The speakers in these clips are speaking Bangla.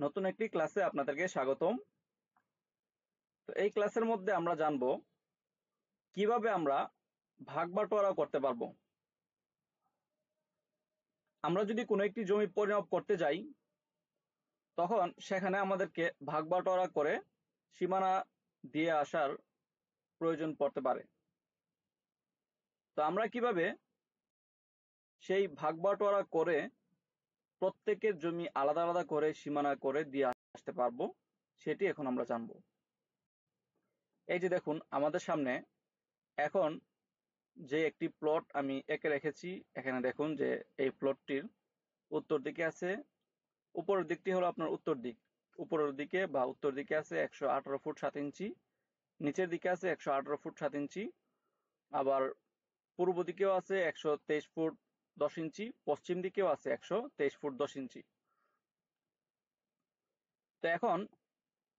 নতুন একটি ক্লাসে আপনাদেরকে স্বাগতম। তো এই ক্লাসের মধ্যে আমরা জানব কিভাবে আমরা ভাগ বাটোয়ারা করতে পারবো। আমরা যদি কোনো একটি জমি পরিমাপ করতে যাই, তখন সেখানে আমাদেরকে ভাগ বাটোয়ারা করে সীমানা দিয়ে আসার প্রয়োজন পড়তে পারে। তো আমরা কিভাবে সেই ভাগ বাটোয়ারা করে প্রত্যেকের জমি আলাদা আলাদা করে সীমানা করে দিয়ে আসতে পারবো, সেটি এখন আমরা জানবো। এই যে দেখুন, আমাদের সামনে এখন যে একটি প্লট আমি এঁকে রেখেছি, এখানে দেখুন যে এই প্লটটির উত্তর দিকে আছে, উপরের দিকটি হলো আপনার উত্তর দিক, উপরের দিকে বা উত্তর দিকে আছে 118 ফুট 7 ইঞ্চি, নিচের দিকে আছে 118 ফুট 7 ইঞ্চি, আবার পূর্ব দিকেও আছে 123 ফুট 10 ইঞ্চি, পশ্চিম দিকেও আছে 123 ফুট 10 ইঞ্চি। তো এখন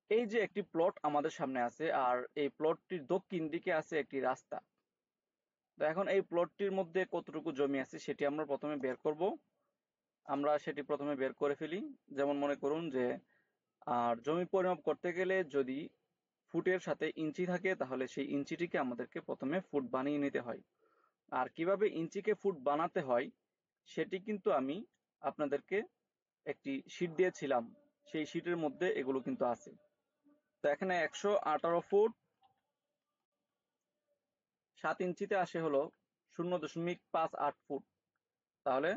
এই যে একটি প্লট আমাদের সামনে আছে, আর এই প্লটটির দক্ষিণ দিকে আছে একটি রাস্তা। তো এখন এই প্লটটির মধ্যে কতটুকু জমি আছে সেটি আমরা প্রথমে বের করব। আমরা সেটি প্রথমে বের করে ফেলি। যেমন মনে করুন যে জমি পরিমাপ করতে গেলে যদি ফুটের সাথে ইঞ্চি থাকে, তাহলে সেই ইঞ্চিটিকে আমাদেরকে প্রথমে ফুট বানিয়ে নিতে হয়। আর কিভাবে ইঞ্চিকে ফুট বানাতে হয় সেটি কিন্তু আমি আপনাদেরকে একটি শীট দিয়েছিলাম, সেই শীটের মধ্যে এগুলো কিন্তু আছে। তো এখানে 118 ফুট 7 ইঞ্চিতে আসে হলো 0.58 ফুট, তাহলে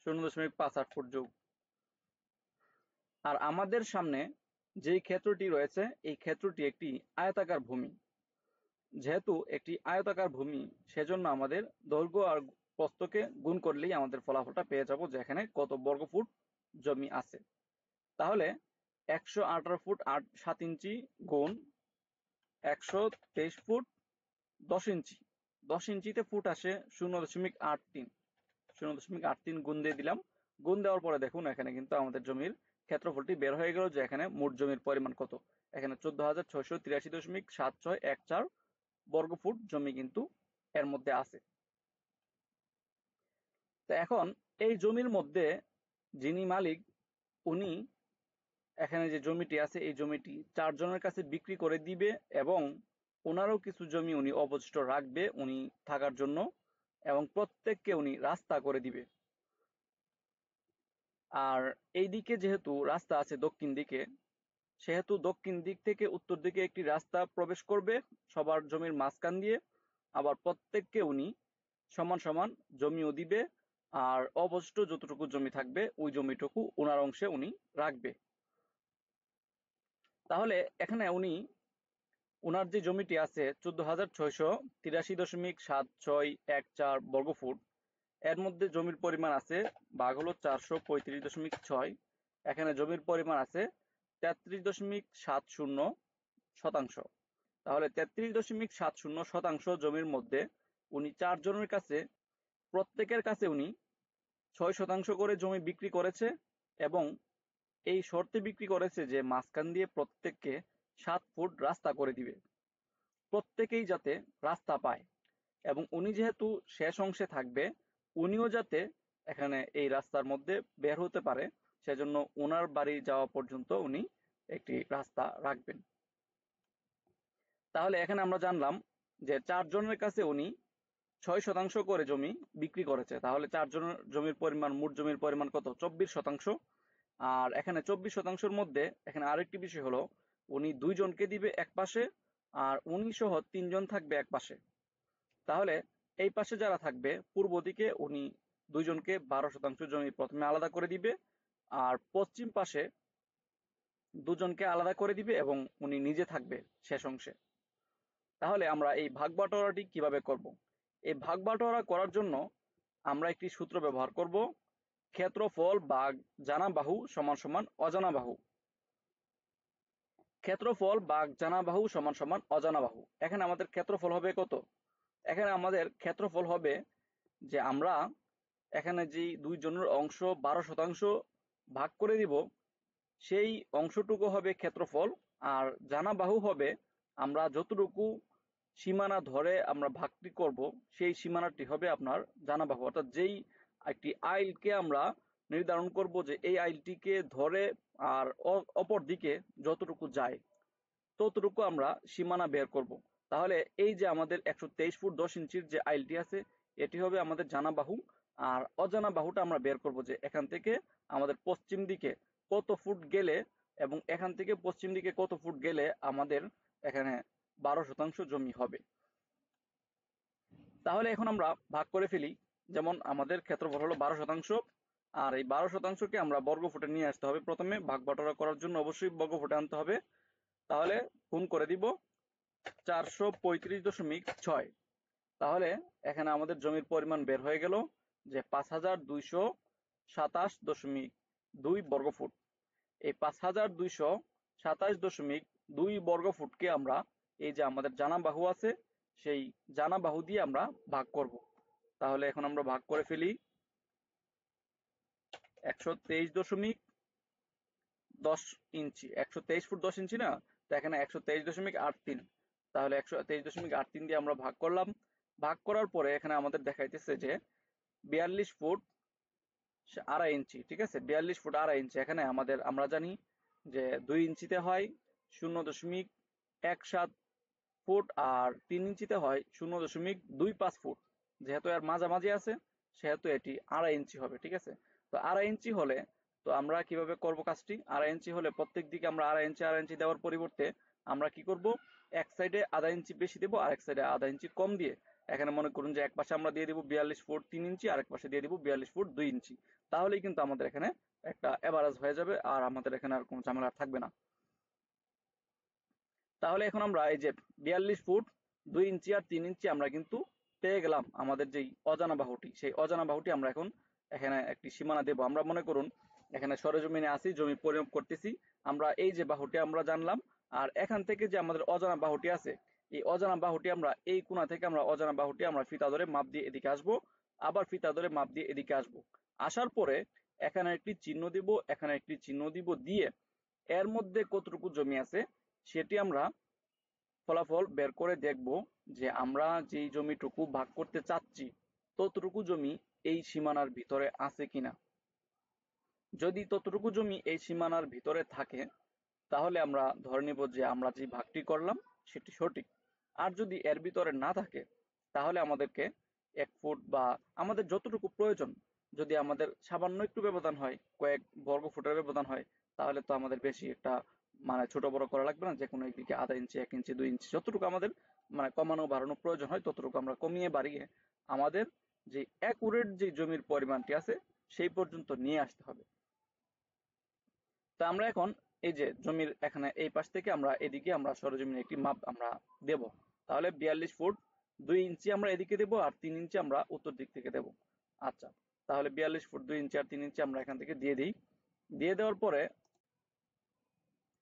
0.58 ফুট যোগ। আর আমাদের সামনে যেই ক্ষেত্রটি রয়েছে, এই ক্ষেত্রটি একটি আয়তাকার ভূমি। যেহেতু একটি আয়তাকার ভূমি, সেজন্য আমাদের দৈর্ঘ্য আর প্রস্থকে গুণ করলেই আমাদের ফলাফলটা পেয়ে যাব যে এখানে কত বর্গ ফুট জমি আছে। তাহলে 118 ফুট 7 ইঞ্চি গুণ 123 ফুট 10 ইঞ্চি, 10 ইঞ্চিতে ফুট আসে 0.83, 0.83 গুণ দিয়ে দিলাম। গুণ দেওয়ার পরে দেখুন এখানে কিন্তু আমাদের জমির ক্ষেত্রফলটি বের হয়ে গেল যে এখানে মোট জমির পরিমাণ কত। এখানে 14,683.7614 বর্গ ফুট জমি কিন্তু এর মধ্যে আছে। তো এখন এই জমির মধ্যে যিনি মালিক, উনি এখানে যে জমিটি আছে এই জমিটি 4 জনের কাছে বিক্রি করে দিবে, এবং ওনারও কিছু জমি উনি অবশিষ্ট রাখবে উনি থাকার জন্য, এবং প্রত্যেককে উনি রাস্তা করে দিবে। আর এই দিকে যেহেতু রাস্তা আছে দক্ষিণ দিকে, সেহেতু দক্ষিণ দিক থেকে উত্তর দিকে একটি রাস্তা প্রবেশ করবে সবার জমির মাঝখান দিয়ে। আবার প্রত্যেককে উনি সমান সমান জমিও দিবে, আর অবশিষ্ট যতটুকু জমি থাকবে ওই জমিটুকু ওনার অংশে উনি রাখবে। তাহলে এখানে উনি ওনার যে জমিটি আছে 14,683.7614 বর্গ ফুট, এর মধ্যে জমির পরিমাণ আছে, ভাগ হলো 435.6, এখানে জমির পরিমাণ আছে 33.70 শতাংশ। তাহলে 33.70 শতাংশ জমির মধ্যে উনি 4 জনের কাছে, প্রত্যেকের কাছে উনি 6 শতাংশ করে জমি বিক্রি করেছে, এবং এই শর্তে বিক্রি করেছে যে মাঝখান দিয়ে প্রত্যেককে 7 ফুট রাস্তা করে দিবে, প্রত্যেকেই যাতে রাস্তা পায়। এবং উনি যেহেতু শেষ অংশে থাকবে, উনিও যাতে এখানে এই রাস্তার মধ্যে বের হতে পারে, সেজন্য ওনার বাড়ি যাওয়া পর্যন্ত উনি একটি রাস্তা রাখবেন। তাহলে এখানে আমরা জানলাম যে 4 জনের কাছে উনি 6 শতাংশ করে জমি বিক্রি করেছে। তাহলে 4 জনের জমির পরিমাণ, মোট জমির পরিমাণ কত? 24 শতাংশ। আর এখানে 24 শতাংশের মধ্যে এখানে আরেকটি বিষয় হলো, উনি 2 জনকে দিবে এক পাশে, আর উনি সহ 3 জন থাকবে এক পাশে। তাহলে এই পাশে যারা থাকবে পূর্ব দিকে, উনি 2 জনকে 12 শতাংশ জমি প্রথমে আলাদা করে দিবে, আর পশ্চিম পাশে 2 জনকে আলাদা করে দিবে, এবং উনি নিজে থাকবে শেষ অংশে। তাহলে আমরা এই ভাগ বাটোয়ারাটি কিভাবে করব? এই ভাগ বাটোয়ারা করার জন্য আমরা একটি সূত্র ব্যবহার করব, ক্ষেত্রফল ভাগ জানা বাহু সমান সমান অজানা বাহু। ক্ষেত্রফল ভাগ জানা বাহু সমান সমান অজানা বাহু। এখানে আমাদের ক্ষেত্রফল হবে কত? এখানে আমাদের ক্ষেত্রফল হবে যে আমরা এখানে যে 2 জনের অংশ 12 শতাংশ ভাগ করে দিব, সেই অংশটুকু হবে ক্ষেত্রফল। আর জানা বাহু হবে আমরা যতটুকু সীমানা ধরে আমরা ভাগটি করব, সেই সীমানাটি হবে আপনার জানা বাহু। অর্থাৎ যেই একটি আইলকে আমরা নির্ধারণ করব যে এই আইলটিকে ধরে আর অপর দিকে যতটুকু যায় ততটুকু আমরা সীমানা বের করব। তাহলে এই যে আমাদের 123 ফুট 10 ইঞ্চির যে আইলটি আছে এটি হবে আমাদের জানা বাহু, আর অজানা বাহুটা আমরা বের করব যে এখান থেকে আমাদের পশ্চিম দিকে কত ফুট গেলে এবং এখান থেকে পশ্চিম দিকে কত ফুট গেলে আমাদের এখানে 12% জমি হবে। তাহলে এখন আমরা ভাগ করে ফেলি। যেমন আমাদের ক্ষেত্রফল হলো 12%, আর এই 12%কে আমরা বর্গফুটে নিয়ে আসতে হবে। প্রথমে ভাগ বাটোয়ারা করার জন্য অবশ্যই বর্গফুটে আনতে হবে। তাহলে গুণ করে দিব 435.6। তাহলে এখানে আমাদের জমির পরিমাণ বের হয়ে গেল যে 5227.2 বর্গফুট। এই 5227.2 বর্গফুটকে আমরা এই যে আমাদের জানা বাহু আছে সেই জানা বাহু দিয়ে আমরা ভাগ করব। তাহলে এখন আমরা ভাগ করে ফেলি। 123.10 ইঞ্চি, 123 ফুট 10 ইঞ্চি না, তো এখানে 123.83। তাহলে 123.83 দিয়ে আমরা ভাগ করলাম। ভাগ করার পরে এখানে আমাদের দেখাইতেছে যে 42 ফুট আড়াই ইঞ্চি। ঠিক আছে, 42 ফুট আড়াই ইঞ্চি। এখানে আমাদের আমরা জানি যে 2 ইঞ্চিতে হয় 0.17 ফুট আর 3 ইঞ্চিতে হয় 0.25 ফুট। যেহেতু এর মাঝামাঝি আছে সেহেতু এটি আড়াই ইঞ্চি হবে। ঠিক আছে, তো আড়াই ইঞ্চি হলে তো আমরা কিভাবে করব কাজটি? আড়াই ইঞ্চি হলে প্রত্যেক দিকে আমরা আড়াই ইঞ্চি দেওয়ার পরিবর্তে আমরা কি করব, এক সাইডে আধা ইঞ্চি বেশি দেবো আর এক সাইডে আধা ইঞ্চি কম দিয়ে এখানে মনে করুন যে এক পাশে আমরা দিয়ে দিব 42 ফুট 3 ইঞ্চি আর এক পাশে দিয়ে দিব 42 ফুট 2 ইঞ্চি। তাহলেই কিন্তু আমাদের এখানে একটা এভারেজ হয়ে যাবে আর আমাদের এখানে আর কোনো ঝামেলা থাকবে না। তাহলে এখন আমরা এই যে 42 ফুট 2 ইঞ্চি আর 3 ইঞ্চি আমরা কিন্তু পেয়ে গেলাম। আমাদের যেই অজানা বাহুটি, সেই অজানা বাহুটি আমরা এখন এখানে একটি সীমানা দেব। আমরা মনে করুন এখানে সরেজমিনে আছি, জমি পরিমাপ করতেছি। আমরা এই যে বাহুটি আমরা জানলাম, আর এখান থেকে যে আমাদের অজানা বাহুটি আছে এই অজানা বাহুটি আমরা এই কোণা থেকে আমরা অজানা বাহুটি আমরা ফিতা ধরে মাপ দিয়ে এদিকে আসবো, আবার ফিতা ধরে মাপ দিয়ে এদিকে আসবো। আসার পরে এখানে একটি চিহ্ন দিব, এখানে একটি চিহ্ন দিব, দিয়ে এর মধ্যে কতটুকু জমি আছে সেটি আমরা ফলাফল বের করে দেখব যে আমরা যেই জমিটুকু ভাগ করতে চাচ্ছি ততটুকু জমি এই সীমানার ভিতরে আছে কিনা। যদি ততটুকু জমি এই সীমানার ভিতরে থাকে তাহলে আমরা ধরে নিব যে আমরা যে ভাগটি করলাম সেটি সঠিক। আর যদি এর ভিতরে না থাকে তাহলে আমাদেরকে 1 ফুট বা আমাদের যতটুকু প্রয়োজন, যদি আমাদের সামান্য একটু ব্যবধান হয়, কয়েক বর্গ ফুটের ব্যবধান হয়, তাহলে তো আমাদের বেশি একটা মানে ছোট বড় করা লাগবে না। যে কোনো একদিকে আধা ইঞ্চি 1 ইঞ্চি 2 ইঞ্চি যতটুকু আমাদের মানে কমানো বাড়ানো প্রয়োজন হয় ততটুকু আমরা কমিয়ে বাড়িয়ে আমাদের যে অ্যাকুরেট যে জমির পরিমাণটি আছে সেই পর্যন্ত নিয়ে আসতে হবে। তো আমরা এখন এই যে জমির এখানে এই পাশ থেকে আমরা এদিকে আমরা সরজমিনে একটি মাপ আমরা দেব। তাহলে 42 ফুট 2 ইঞ্চি আমরা এদিকে দেব আর 3 ইঞ্চি আমরা উত্তর দিক থেকে দেব। আচ্ছা, তাহলে 42 ফুট 2 ইঞ্চি আর 3 ইঞ্চি আমরা এখান থেকে দিয়ে দিই। দিয়ে দেওয়ার পরে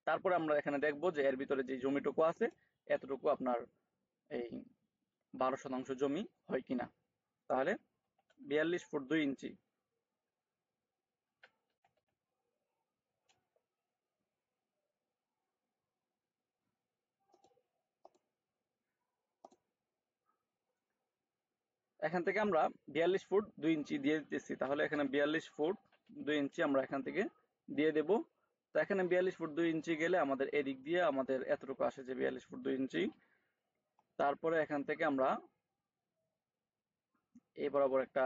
তারপরে আমরা এখানে দেখব যে এর ভিতরে যে জমিটুকু আছে এতটুকু আপনার এই 12% জমি হয় কিনা। তাহলে 42 ফুট 2 ইঞ্চি, এখান থেকে আমরা 42 ফুট 2 ইঞ্চি দিয়ে দিতেছি। তাহলে এখানে 42 ফুট 2 ইঞ্চি আমরা এখান থেকে দিয়ে দেব। তো এখানে 42 ফুট 2 ইঞ্চি গেলে আমাদের এদিক দিয়ে আমাদের এতটুকু আসে যে 42 ফুট 2 ইঞ্চি। তারপরে এখান থেকে আমরা এই বরাবর একটা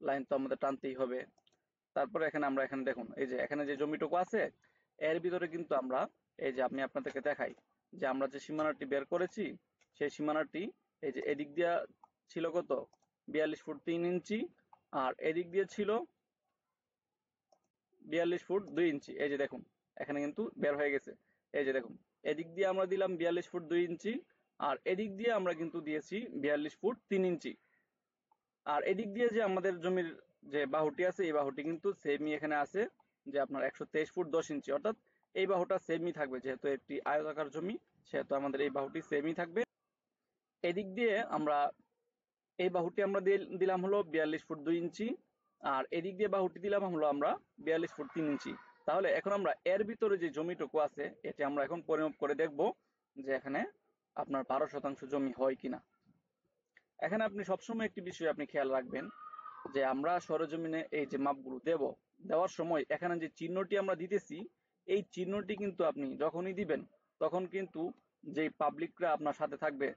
লাইন তো আমাদের টানতেই হবে। তারপরে এখানে আমরা এখানে দেখুন এই যে এখানে যে জমিটুকু আছে এর ভিতরে কিন্তু আমরা এই যে আমি আপনাদেরকে দেখাই যে আমরা যে সীমানাটি বের করেছি সেই সীমানাটি এই যে এদিক দিয়ে ছিল কত 42 ফুট 3 ইঞ্চি আর এদিক দিয়ে ছিল 42 ফুট 2 ইঞ্চি। এই যে দেখুন এখানে কিন্তু বের হয়ে গেছে। এই যে দেখুন এদিক দিয়ে আমরা দিলাম 42 ফুট 2 ইঞ্চি আর এদিক দিয়ে আমরা কিন্তু দিয়েছি 42 ফুট 3 ইঞ্চি। আর এদিক দিয়ে যে আমাদের জমির যে বাহুটি আছে এই বাহুটি কিন্তু সেমই এখানে আছে যে আপনার 123 ফুট 10 ইঞ্চি, অর্থাৎ এই বাহুটা সেমই থাকবে। যেহেতু একটি আয়তাকার জমি সেহেতু আমাদের এই বাহুটি সেমই থাকবে। এদিক দিয়ে আমরা এই বাহুটি আমরা দিলাম হলো 42 ফুট 2 ইঞ্চি আর এদিক দিয়ে বাহুটি দিলাম হলো আমরা 42 ফুট 3 ইঞ্চি। তাহলে এখন আমরা এর ভিতরে যে জমিটুকু আছে এটি আমরা এখন পরিমাপ করে দেখব যে এখানে আপনার 12% জমি হয় কিনা। এখানে আপনি সবসময় একটি বিষয় আপনি খেয়াল রাখবেন যে আমরা সরেজমিনে এই যে মাপগুলো দেওয়ার সময় এখানে যে চিহ্নটি আমরা দিতেছি, এই চিহ্নটি কিন্তু আপনি যখনই দিবেন তখন কিন্তু যেই পাবলিকরা আপনার সাথে থাকবে,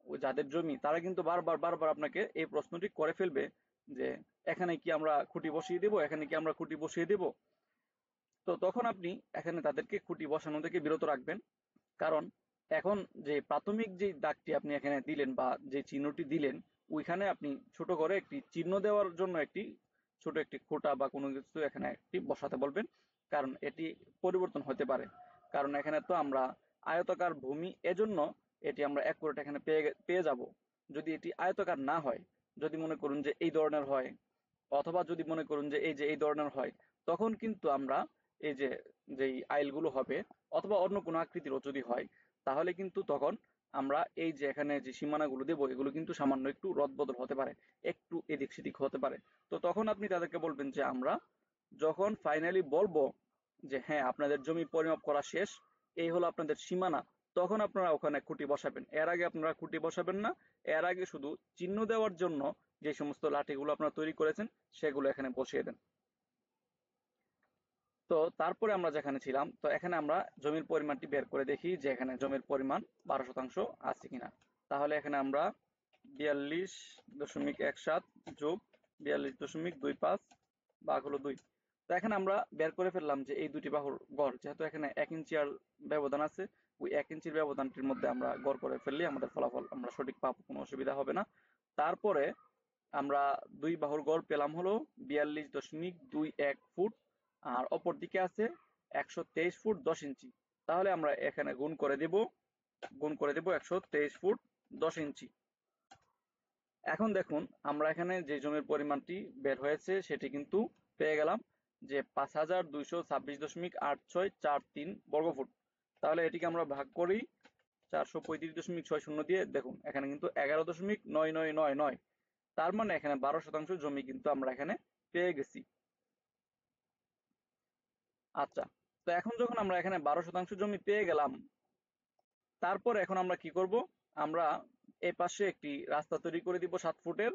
ওই যাদের জমি, তারা কিন্তু বারবার বারবার আপনাকে এই প্রশ্নটি করে ফেলবে যে এখানে কি আমরা খুঁটি বসিয়ে দেব, এখানে কি আমরা খুঁটি বসিয়ে দেব। তো তখন আপনি এখানে তাদেরকে খুঁটি বসানো থেকে বিরত রাখবেন। কারণ এখন যে প্রাথমিক যে দাগটি আপনি এখানে দিলেন বা যে চিহ্নটি দিলেন, ওইখানে আপনি ছোট করে একটি চিহ্ন দেওয়ার জন্য একটি ছোট একটি খোঁটা বা কোনো কিছু এখানে একটি বসাতে বলবেন। কারণ এটি পরিবর্তন হতে পারে। কারণ এখানে তো আমরা আয়তাকার ভূমি, এজন্য এটি আমরা অ্যাকুরেট এখানে পেয়ে যাব। যদি এটি আয়তাকার না হয়, যদি মনে করুন যে এই ধরনের হয়, অথবা যদি মনে করুন যে এই ধরনের হয়, তখন কিন্তু আমরা এই যে যেই আইলগুলো হবে, অথবা অন্য কোনো আকৃতিরও যদি হয়, তাহলে কিন্তু তখন আমরা এই যে এখানে যে সীমানাগুলো দেবো, এগুলো কিন্তু সামান্য একটু রদবদল হতে পারে, একটু এদিক সেদিক হতে পারে। তো তখন আপনি তাদেরকে বলবেন যে আমরা যখন ফাইনালি বলবো যে হ্যাঁ আপনাদের জমি পরিমাপ করা শেষ, এই হলো আপনাদের সীমানা, তখন আপনারা ওখানে খুঁটি বসাবেন। এর আগে আপনারা খুঁটি বসাবেন না। এর আগে শুধু চিহ্ন দেওয়ার জন্য যে সমস্ত লাঠিগুলো আপনারা তৈরি করেছেন সেগুলো এখানে বসিয়ে দেন। তো তারপরে আমরা যেখানে ছিলাম, তো এখানে আমরা জমির পরিমাণটি বের করে দেখি যে এখানে জমির পরিমাণ 12% আছে কিনা। তাহলে এখানে আমরা 42.17 যোগ 42.25 ভাগ হলো 2। তো এখানে আমরা বের করে ফেললাম যে এই দুটি বাহুর গড়, যেহেতু এখানে 1 ইঞ্চি আর ব্যবধান আছে, ওই 1 ইঞ্চির ব্যবধানটির মধ্যে আমরা গড় করে ফেললে আমাদের ফলাফল আমরা সঠিক পাবো, কোনো অসুবিধা হবে না। তারপরে আমরা দুই বাহুর গড় পেলাম হলো 42.21 ফুট, আর অপর দিকে আছে 123 ফুট 10 ইঞ্চি। তাহলে আমরা এখানে গুণ করে দেব 123 ফুট 10 ইঞ্চি। এখন দেখুন আমরা এখানে যে জমির পরিমাণটি বের হয়েছে সেটি কিন্তু পেয়ে গেলাম যে 5226.8643 বর্গফুট। তাহলে এটিকে আমরা ভাগ করি 435.60 দিয়ে, দেখুন এখানে কিন্তু 11.9999। তার মানে এখানে 12% জমি কিন্তু আমরা এখানে পেয়ে গেছি। আচ্ছা, তো এখন যখন আমরা এখানে 12% জমি পেয়ে গেলাম, তারপর এখন আমরা কি করব, আমরা এই পাশে একটি রাস্তা তৈরি করে দিব 7 ফুটের।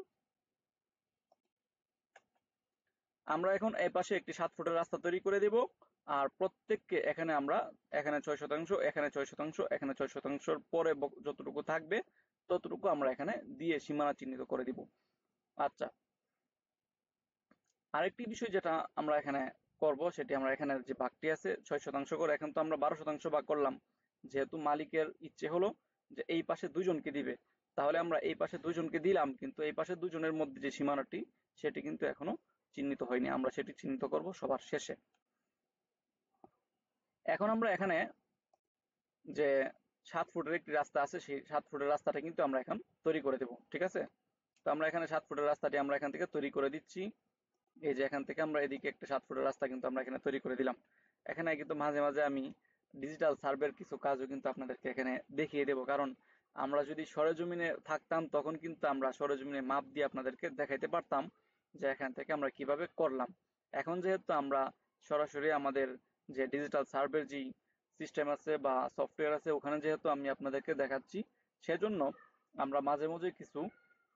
আমরা এখন এই পাশে একটি 7 ফুটের রাস্তা তৈরি করে দেব। আর প্রত্যেককে এখানে আমরা, এখানে 6%, এখানে 6%, এখানে 6%, পরে যতটুকু থাকবে ততটুকু আমরা এখানে দিয়ে সীমানা চিহ্নিত করে দিব। আচ্ছা, আরেকটি বিষয় যেটা আমরা এখানে করব, সেটি আমরা এখানে যে ভাগটি আছে 6% করে, এখন তো আমরা 12% ভাগ করলাম। যেহেতু মালিকের ইচ্ছে হলো যে এই পাশে দুইজনকে দিবে, তাহলে আমরা এই পাশে দুইজনকে দিলাম, কিন্তু এই পাশে দুজনের মধ্যে যে সীমানাটি সেটি কিন্তু এখনো চিহ্নিত হয়নি। আমরা সেটি চিহ্নিত করব সবার শেষে। এখন আমরা এখানে যে 7 ফুটের একটি রাস্তা আছে, সেই 7 ফুটের রাস্তাটা কিন্তু আমরা এখন তৈরি করে দেব। ঠিক আছে? তো আমরা এখানে 7 ফুটের রাস্তাটি আমরা এখান থেকে তৈরি করে দিচ্ছি। এই যে এখান থেকে আমরা এদিকে একটা 7 ফুটের রাস্তা কিন্তু আমরা এখানে তৈরি করে দিলাম। এখানে কিন্তু মাঝে মাঝে আমি ডিজিটাল সার্ভের কিছু কাজও কিন্তু আপনাদেরকে এখানে দেখিয়ে দেব। কারণ আমরা যদি সরেজমিনে থাকতাম তখন কিন্তু আমরা সরেজমিনে মাপ দিয়ে আপনাদেরকে দেখাইতে পারতাম যে এখান থেকে আমরা কিভাবে করলাম। এখন যেহেতু আমরা সরাসরি আমাদের যে ডিজিটাল সার্ভের যে সিস্টেম আছে বা সফটওয়্যার আছে, ওখানে যেহেতু আমি আপনাদেরকে দেখাচ্ছি, সেজন্য আমরা মাঝে মাঝে কিছু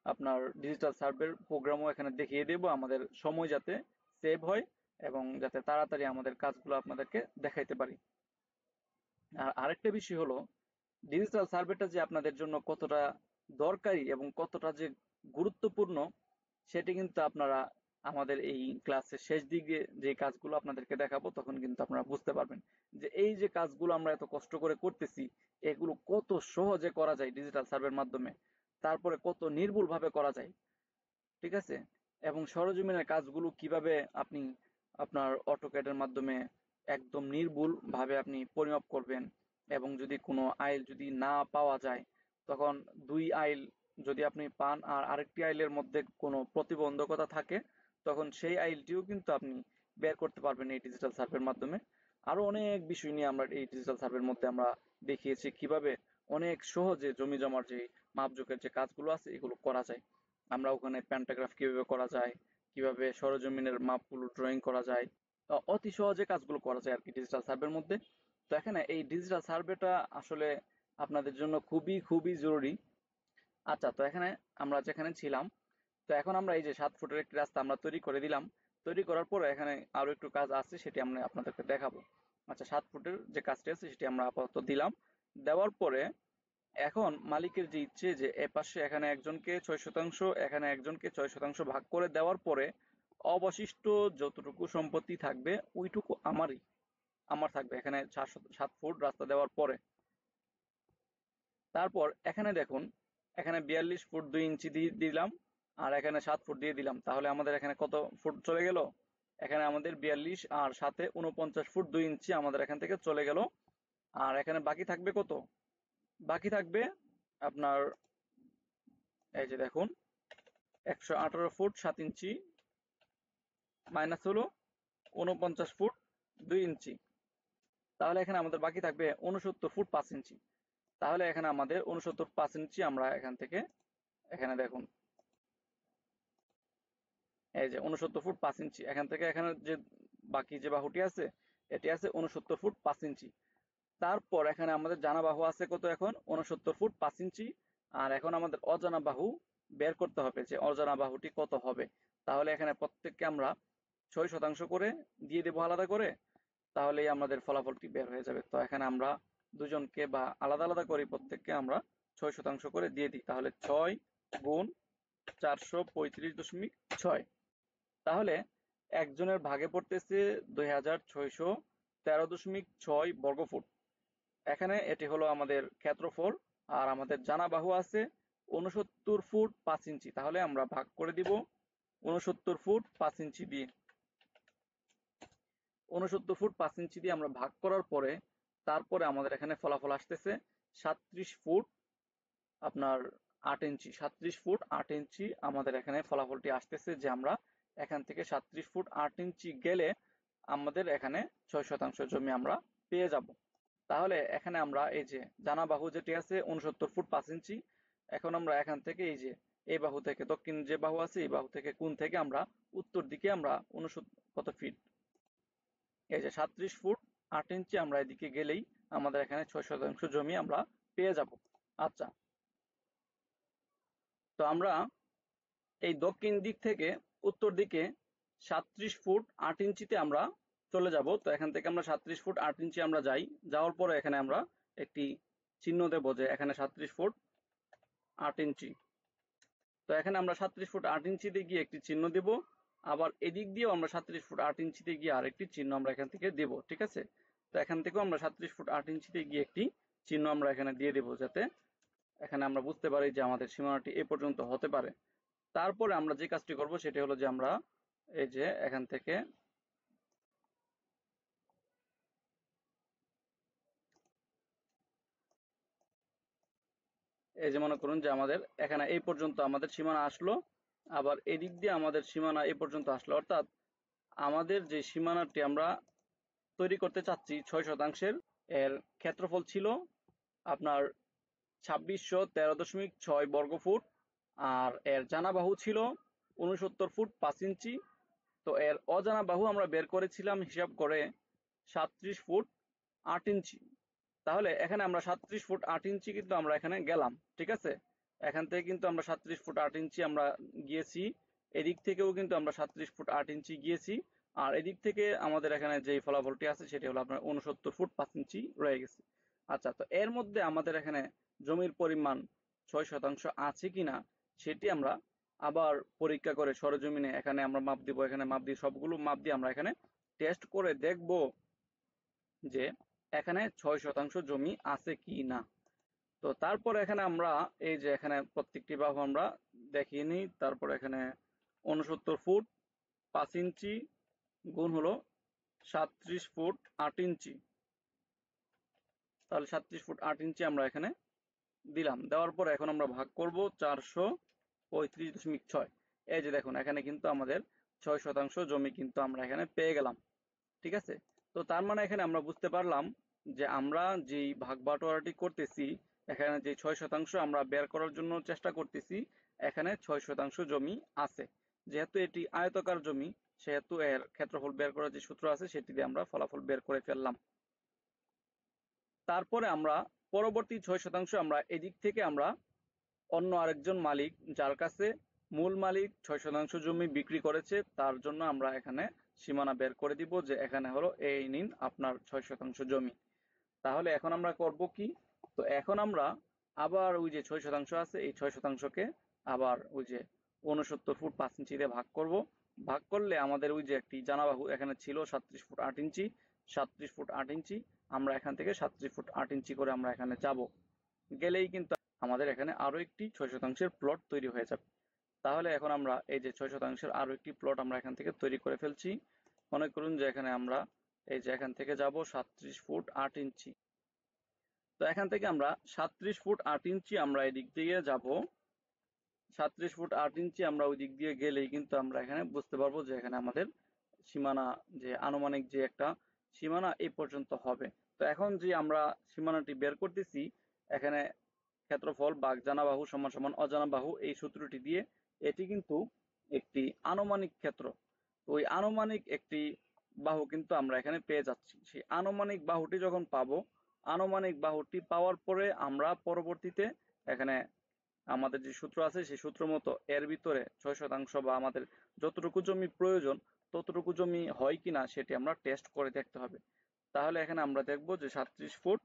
আপনার ডিজিটাল সার্ভের প্রোগ্রামও এখানে দেখিয়ে দেব, আমাদের সময় যাতে সেভ হয় এবং যাতে তাড়াতাড়ি আমাদের কাজগুলো আপনাদেরকে দেখাইতে পারি। আর আরেকটা বিষয় হলো, ডিজিটাল সার্ভেটা যে আপনাদের জন্য কতটা দরকারি এবং কতটা যে গুরুত্বপূর্ণ, সেটি কিন্তু আপনারা আমাদের এই ক্লাসের শেষ দিকে যে কাজগুলো আপনাদেরকে দেখাবো তখন কিন্তু আপনারা বুঝতে পারবেন যে এই যে কাজগুলো আমরা এত কষ্ট করে করতেছি, এগুলো কত সহজে করা যায় ডিজিটাল সার্ভের মাধ্যমে, তারপরে কত নির্ভুল ভাবে করা যায়। ঠিক আছে? এবং সরেজমিনের কাজগুলো কিভাবে আপনি আপনার অটোক্যাডের মাধ্যমে একদম নির্ভুল ভাবে আপনি পরিমাপ করবেন, এবং যদি কোনো আইল যদি না পাওয়া যায়, তখন 2 আইল যদি আপনি পান আর আরেকটি আইলের মধ্যে কোনো প্রতিবন্ধকতা থাকে, তখন সেই আইলটিও কিন্তু আপনি বের করতে পারবেন এই ডিজিটাল সার্ভের মাধ্যমে। আরো অনেক বিষয় নিয়ে আমরা এই ডিজিটাল সার্ভের মধ্যে আমরা দেখিয়েছি কিভাবে অনেক সহজে জমি জমার যে মাপজোকের যে কাজগুলো আছে এগুলো করা যায়। আমরা ওখানে প্যান্টাগ্রাফ কিভাবে করা যায়, কিভাবে সরেজমিনের মাপগুলো ড্রয়িং করা যায়, অতি সহজে কাজগুলো করা যায় আর কি ডিজিটাল সার্ভের মধ্যে। তো এখানে এই ডিজিটাল সার্ভেটা আসলে আপনাদের জন্য খুবই খুবই জরুরি। আচ্ছা, তো এখানে আমরা যেখানে ছিলাম, তো এখন আমরা এই যে 7 ফুটের একটি রাস্তা আমরা তৈরি করে দিলাম। তৈরি করার পরে এখানে আরো একটু কাজ আছে, সেটি আমরা আপনাদেরকে দেখাবো। আচ্ছা, 7 ফুটের যে কাজটি আছে সেটি আমরা আপাতত দিলাম। দেওয়ার পরে এখন মালিকের যে ইচ্ছে যে এপাশে এখানে একজনকে 6%, এখানে একজনকে 6% ভাগ করে দেওয়ার পরে অবশিষ্ট যতটুকু সম্পত্তি থাকবে ওইটুকু আমার থাকবে এখানে 7 ফুট রাস্তা দেওয়ার পরে। তারপর এখানে দেখুন, এখানে 42 ফুট 2 ইঞ্চি দিয়ে দিলাম, আর এখানে 7 ফুট দিয়ে দিলাম। তাহলে আমাদের এখানে কত ফুট চলে গেল? এখানে আমাদের 42 আর 7 49 ফুট 2 ইঞ্চি আমাদের এখান থেকে চলে গেল। আর এখানে বাকি থাকবে কত? বাকি থাকবে আপনার এই যে দেখুন 118 ফুট 7 ইঞ্চি মাইনাস হলো 49 ফুট 2 ইঞ্চি। তাহলে এখানে আমাদের বাকি থাকবে 69 ফুট 5 ইঞ্চি। তাহলে এখানে আমাদের 69 5 ইঞ্চি আমরা এখান থেকে, এখানে দেখুন এই যে 69 ফুট 5 ইঞ্চি, এখান থেকে এখানে যে বাকি যে বাহুটি আছে এটি আছে 69 ফুট 5 ইঞ্চি। তারপর এখানে আমাদের জানা বাহু আছে কত? এখন 69 ফুট 5 ইঞ্চি। আর এখন আমাদের অজানা বাহু বের করতে হবে যে অজানা বাহুটি কত হবে। তাহলে এখানে প্রত্যেককে আমরা 6% করে দিয়ে দেবো আলাদা করে, তাহলেই আমাদের ফলাফলটি বের হয়ে যাবে। তো এখানে আমরা দুজনকে বা আলাদা আলাদা করে প্রত্যেককে আমরা 6% করে দিয়ে দিই। তাহলে 6 গুণ 435.6, তাহলে একজনের ভাগে পড়তেছে 2613.6 বর্গফুট। এখানে এটি হলো আমাদের ক্ষেত্রফল। আর আমাদের জানা বাহু আছে 69 ফুট 5 ইঞ্চি। তাহলে আমরা ভাগ করে দিব 69 ফুট 5 ইঞ্চি দিয়ে। 69 ফুট 5 ইঞ্চি দিয়ে আমরা ভাগ করার পরে তারপরে আমাদের এখানে ফলাফল আসতেছে 37 ফুট আপনার 8 ইঞ্চি। 37 ফুট 8 ইঞ্চি আমাদের এখানে ফলাফলটি আসতেছে যে আমরা এখান থেকে 37 ফুট 8 ইঞ্চি গেলে আমাদের এখানে 6% জমি আমরা পেয়ে যাব। তাহলে এখানে আমরা এই যে জানা বাহু যেটি আছে 69 ফুট 5 ইঞ্চি, এখন আমরা এখান থেকে এই যে এই বাহু থেকে দক্ষিণ যে বাহু আছে এই বাহু থেকে কোণ থেকে আমরা উত্তর দিকে আমরা 69 কত ফিট, এই যে 37 ফুট 8 ইঞ্চি আমরা এদিকে গেলেই আমাদের এখানে 6% জমি আমরা পেয়ে যাব। আচ্ছা, তো আমরা এই দক্ষিণ দিক থেকে উত্তর দিকে 37 ফুট 8 ইঞ্চিতে আমরা চলে যাব। তো এখান থেকে আমরা 37 ফুট 8 ইঞ্চি আমরা যাই, যাওয়ার পরে এখানে আমরা একটি চিহ্ন দেব যে এখানে 37 ফুট 8 ইঞ্চি। তো এখানে আমরা 37 ফুট 8 ইঞ্চিতে গিয়ে একটি চিহ্ন দেব, আবার এদিক দিয়েও আমরা 37 ফুট 8 ইঞ্চিতে গিয়ে আরেকটি চিহ্ন আমরা এখান থেকে দেব, ঠিক আছে? তো এখান থেকেও আমরা 37 ফুট 8 ইঞ্চিতে গিয়ে একটি চিহ্ন আমরা এখানে দিয়ে দেব, যাতে এখানে আমরা বুঝতে পারি যে আমাদের সীমানাটি এ পর্যন্ত হতে পারে। তারপরে আমরা যে কাজটি করব সেটি হলো যে আমরা এই যে এখান থেকে এই যে মনে করুন যে আমাদের এখানে এই পর্যন্ত আমাদের সীমানা আসলো, আবার এদিক দিয়ে আমাদের সীমানা এই পর্যন্ত আসলো, অর্থাৎ আমাদের যে সীমানাটি আমরা তৈরি করতে চাচ্ছি 6%, এর ক্ষেত্রফল ছিল আপনার 2613.6 বর্গফুট, আর এর জানা বাহু ছিল 69 ফুট 5 ইঞ্চি। তো এর অজানা বাহু আমরা বের করেছিলাম হিসাব করে 37 ফুট 8 ইঞ্চি। তাহলে এখানে আমরা 37 ফুট 8 ইঞ্চি কিন্তু আমরা এখানে গেলাম, ঠিক আছে? এখান থেকে কিন্তু আমরা 37 ফুট 8 ইঞ্চি আমরা গিয়েছি, এদিক থেকেও কিন্তু আমরা 37 ফুট 8 ইঞ্চি গিয়েছি, আর এদিক থেকে আমাদের এখানে যে ফলাফলটি আছে সেটি হলো আপনার 69 ফুট 5 ইঞ্চি রয়ে গেছে। আচ্ছা, তো এর মধ্যে আমাদের এখানে জমির পরিমাণ 6% আছে কিনা সেটি আমরা আবার পরীক্ষা করে সরেজমিনে এখানে আমরা মাপ দিব, এখানে মাপ দিয়ে সবগুলো মাপ দিয়ে আমরা এখানে টেস্ট করে দেখব যে এখানে 6% জমি আছে কি না। তো তারপর এখানে আমরা এই যে এখানে প্রত্যেকটি বাহু আমরা দেখিয়ে নিই। তারপর এখানে 69 ফুট 5 ইঞ্চি গুণ হলো 37 ফুট 8 ইঞ্চি, তাহলে 37 ফুট 8 ইঞ্চি আমরা এখানে দিলাম। দেওয়ার পর এখন আমরা ভাগ করব 435.6। এই যে দেখুন এখানে কিন্তু আমাদের 6% জমি কিন্তু আমরা এখানে পেয়ে গেলাম, ঠিক আছে? তো তার মানে এখানে আমরা বুঝতে পারলাম যে আমরা যেই ভাগ বাটোয়ারাটি করতেছি, এখানে যে 6% আমরা বের করার জন্য চেষ্টা করতেছি, এখানে 6% জমি আছে। যেহেতু এটি আয়তাকার জমি সেহেতু এর ক্ষেত্রফল বের করার যে সূত্র আছে সেটি দিয়ে আমরা ফলাফল বের করে ফেললাম। তারপরে আমরা পরবর্তী 6% আমরা এদিক থেকে আমরা অন্য আরেকজন মালিক যার কাছে মূল মালিক 6% জমি বিক্রি করেছে, তার জন্য আমরা এখানে সীমানা বের করে দিব যে এখানে হলো এই নিন আপনার 6% জমি। তাহলে এখন আমরা করব কি? তো এখন আমরা আবার ওই যে 6% আছে, এই 6%কে আবার ওই যে 69 ফুট 5 ইঞ্চি দিয়ে ভাগ করব। ভাগ করলে আমাদের ওই যে একটি জানাবাহু এখানে ছিল 37 ফুট 8 ইঞ্চি, 37 ফুট 8 ইঞ্চি, আমরা এখান থেকে 37 ফুট 8 ইঞ্চি করে আমরা এখানে যাব। গেলেই কিন্তু আমাদের এখানে আরো একটি 6%-এর প্লট তৈরি হয়ে যাবে। তাহলে এখন আমরা এই যে 6%-এর আরো একটি প্লট আমরা এখান থেকে তৈরি করে ফেলছি। মনে করুন যে এখানে আমরা এই যে এখান থেকে যাব 37 ফুট 8 ইঞ্চি। তো এখান থেকে আমরা 37 ফুট 8 ইঞ্চি আমরা এদিক দিয়ে যাব। 37 ফুট 8 ইঞ্চি আমরা ওই দিক দিয়ে গেলেই কিন্তু আমরা এখানে বুঝতে পারবো যে এখানে আমাদের সীমানা, যে আনুমানিক যে একটা সীমানা এই পর্যন্ত হবে। তো এখন যে আমরা সীমানাটি বের করতেছি, এখানে ক্ষেত্রফল ভাগ জানা বাহু সমান সমান অজানা বাহু, এই সূত্রটি দিয়ে এটি কিন্তু একটি আনুমানিক ক্ষেত্র। ওই আনুমানিক একটি বাহু কিন্তু আমরা এখানে পেয়ে যাচ্ছি। সেই আনুমানিক বাহুটি যখন পাবো, আনুমানিক বাহুটি পাওয়ার পরে আমরা পরবর্তীতে এখানে আমাদের যে সূত্র আছে সেই সূত্র মতো এর ভিতরে 6% বা আমাদের যতটুকু জমি প্রয়োজন ততটুকু জমি হয় কিনা সেটি আমরা টেস্ট করে দেখতে হবে। তাহলে এখানে আমরা দেখব যে 37 ফুট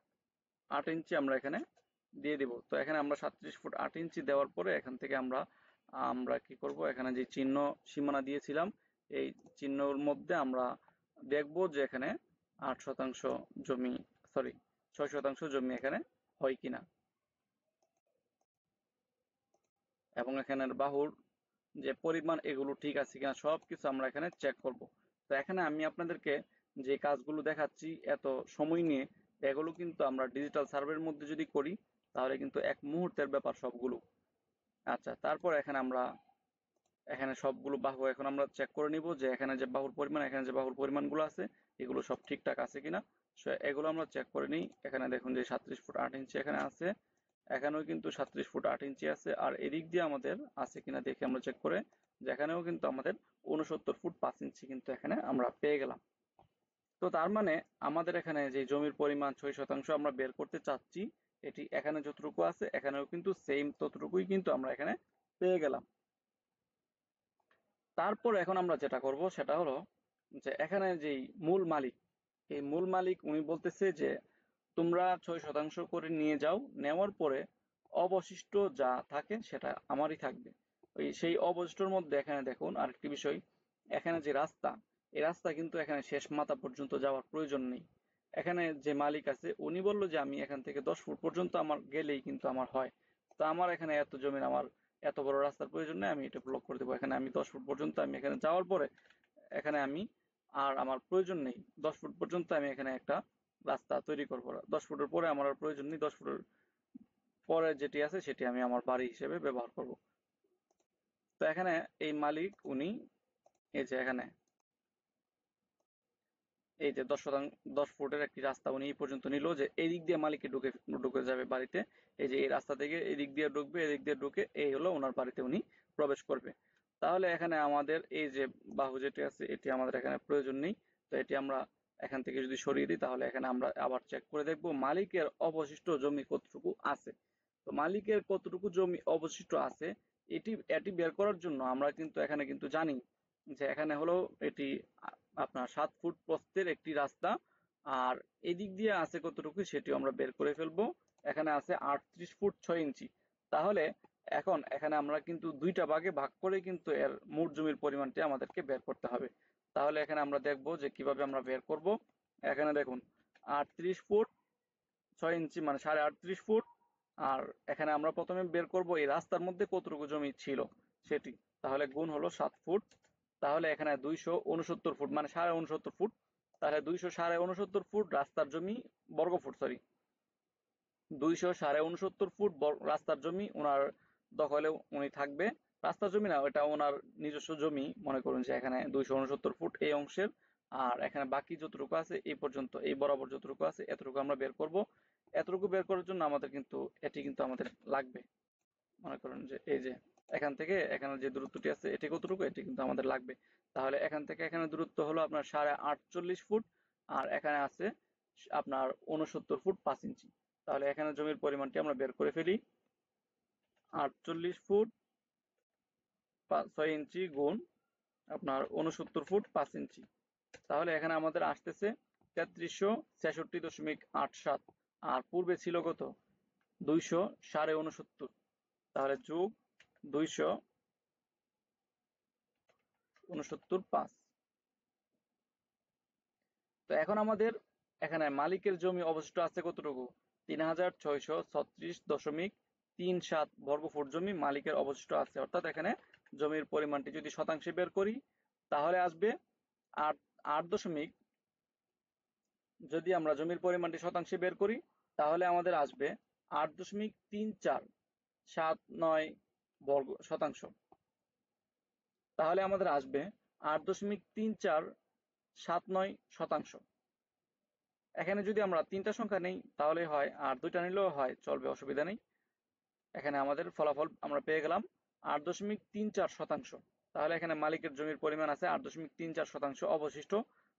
8 ইঞ্চি আমরা এখানে দিয়ে দিব। তো এখানে আমরা 37 ফুট 8 ইঞ্চি দেওয়ার পরে এখান থেকে আমরা আমরা কি করব, এখানে যে চিহ্ন সীমানা দিয়েছিলাম এই চিহ্নর মধ্যে আমরা দেখব যে এখানে 8% জমি, সরি 6% জমি এখানে হয় কিনা, এবং এখানের বাহুর যে পরিমাণ এগুলো ঠিক আছে কিনা সবকিছু আমরা এখানে চেক করব। তো এখানে আমি আপনাদেরকে যে কাজগুলো দেখাচ্ছি এত সময় নিয়ে, এগুলো কিন্তু আমরা ডিজিটাল সার্ভের মধ্যে যদি করি তাহলে কিন্তু এক মুহূর্তের ব্যাপার সবগুলো। আচ্ছা, তারপর এখানে আমরা এখানে সবগুলো বাহু এখন আমরা চেক করে নিব যে এখানে যে বাহুর পরিমাণ, এখানে যে বাহুর পরিমাণগুলো আছে এগুলো সব ঠিকঠাক আছে কিনা। এগুলো আমরা চেক করে নিই। এখানে দেখুন যে 37 ফুট 8 ইঞ্চি এখানে আছে, এখানেও কিন্তু 37 ফুট 8 ইঞ্চি আছে, আর এদিক দিয়ে আমাদের আছে কিনা দেখে আমরা চেক করে যেখানেও কিন্তু আমাদের 69 ফুট 5 ইঞ্চি কিন্তু এখানে আমরা পেয়ে গেলাম। তো তার মানে আমাদের এখানে যে জমির পরিমাণ 6% আমরা বের করতে চাচ্ছি, এটি এখানে যতটুকু আছে এখানেও কিন্তু সেম ততটুকুই কিন্তু আমরা এখানে পেয়ে গেলাম। তারপর এখন আমরা যেটা করব সেটা হলো যে এখানে যেই মূল মালিক, এই মূল মালিক উনি বলতেছে যে তোমরা 6% করে নিয়ে যাও, নেওয়ার পরে অবশিষ্ট যা থাকে সেটা আমারই থাকবে। ওই সেই অবশিষ্টর মধ্যে এখানে দেখুন আরেকটি বিষয়, এখানে যে রাস্তা, এই রাস্তা কিন্তু এখানে শেষ মাথা পর্যন্ত যাওয়ার প্রয়োজন নেই। এখানে যে মালিক আছে উনি বলল যে আমি এখান থেকে 10 ফুট পর্যন্ত আমার গেলেই কিন্তু আমার হয়। তো আমার এখানে এত জমির আমার এত বড় রাস্তার প্রয়োজন নেই, আমি এটা ব্লক করে দেবো। এখানে আমি 10 ফুট পর্যন্ত আমি এখানে যাওয়ার পরে এখানে আমি আর আমার প্রয়োজন নেই, 10 ফুট পর্যন্ত আমি এখানে একটা রাস্তা তৈরি করবো। 10 ফুটের পরে আমার আর প্রয়োজন নেই, 10 ফুটের পরে যেটি আছে সেটি আমি আমার বাড়ি হিসেবে ব্যবহার করব। তো এখানে এই মালিক উনি এই যে এখানে এই যে 10 ফুটের একটি রাস্তা উনি এই পর্যন্ত নিল, যে এই দিক দিয়ে মালিকে ঢুকে ঢুকে যাবে বাড়িতে। এই যে এই রাস্তা থেকে এই দিক দিয়ে ঢুকবে, এদিক দিয়ে ঢুকে এই হলো ওনার বাড়িতে উনি প্রবেশ করবে। তাহলে এখানে আমাদের এই যে বাহু যেটি আছে এটি আমাদের এখানে প্রয়োজন নেই। তো এটি আমরা এখান থেকে যদি সরিয়ে দিই তাহলে এখানে আমরা আবার চেক করে দেখব মালিকের অবশিষ্ট জমি কতটুকু আছে। তো মালিকের কতটুকু জমি অবশিষ্ট আছে এটি এটি বের করার জন্য আমরা কিন্তু এখানে কিন্তু জানি যে এখানে হলো এটি আপনার 7 ফুট প্রস্থের একটি রাস্তা, আর এদিক দিয়ে আছে কতটুকু সেটিও আমরা বের করে ফেলবো। এখানে আছে 38 ফুট 6 ইঞ্চি। তাহলে এখন এখানে আমরা কিন্তু দুইটা ভাগে ভাগ করে কিন্তু এর মোট জমির পরিমাণটি আমাদেরকে বের করতে হবে। তাহলে এখানে আমরা দেখব যে কিভাবে আমরা বের করব। এখানে দেখুন 38 ফুট 6 ইঞ্চি মানে 38.5 ফুট, আর এখানে আমরা প্রথমে বের করব এই রাস্তার মধ্যে কতটুকু জমি ছিল সেটি। তাহলে গুণ হলো 7 ফুট, তাহলে এখানে 269 ফুট মানে 69.5 ফুট। তাহলে 269 ফুট রাস্তার জমি বর্গ ফুট, সরি 269 ফুট রাস্তার জমি ওনার দখলে উনি থাকবে। রাস্তার জমি না, ওটা ওনার নিজস্ব জমি। মনে করুন যে এখানে 269 ফুট এই অংশের, আর এখানে বাকি যতটুকু আছে এই পর্যন্ত এই বরাবর যতটুকু আছে এতটুকু আমরা বের করব। এতটুকু বের করার জন্য আমাদের কিন্তু এটি কিন্তু আমাদের লাগবে। মনে করেন যে এই যে এখান থেকে এখানে যে দূরত্বটি আছে এটি কতটুকু, এটি কিন্তু আমাদের লাগবে। তাহলে এখান থেকে এখানে দূরত্ব হলো আপনার 48.5 ফুট, আর এখানে আছে আপনার 69 ফুট 5 ইঞ্চি। তাহলে এখানে জমির পরিমাণটি আমরা বের করে ফেলি। 48 ফুট 6 ইঞ্চি গুণ আপনার 69 ফুট 5 ইঞ্চি, তাহলে এখানে আমাদের আসতেছে 3366.87, আর পূর্বে ছিল কত 269.5, তাহলে যোগ 269.5। তো এখন আমাদের এখানে মালিকের জমি অবশিষ্ট আছে কতটুকু 3636.37 বর্গফুট জমি মালিকের অবশিষ্ট আছে, অর্থাৎ এখানে জমির পরিমাণটি যদি শতাংশে বের করি তাহলে আসবে 8 যদি আমরা জমির পরিমাণটি শতাংশে বের করি তাহলে আমাদের আসবে 8.3479 বর্গ শতাংশ, তাহলে আমাদের আসবে 8.3479 শতাংশ। এখানে যদি আমরা তিনটা সংখ্যা নেই তাহলে হয়, আর দুইটা নিলেও হয়, চলবে, অসুবিধা নেই। এখানে আমাদের ফলাফল আমরা পেয়ে গেলাম 8.34 শতাংশ। তাহলে এখানে মালিকের জমির পরিমাণ আছে 8.34 শতাংশ অবশিষ্ট।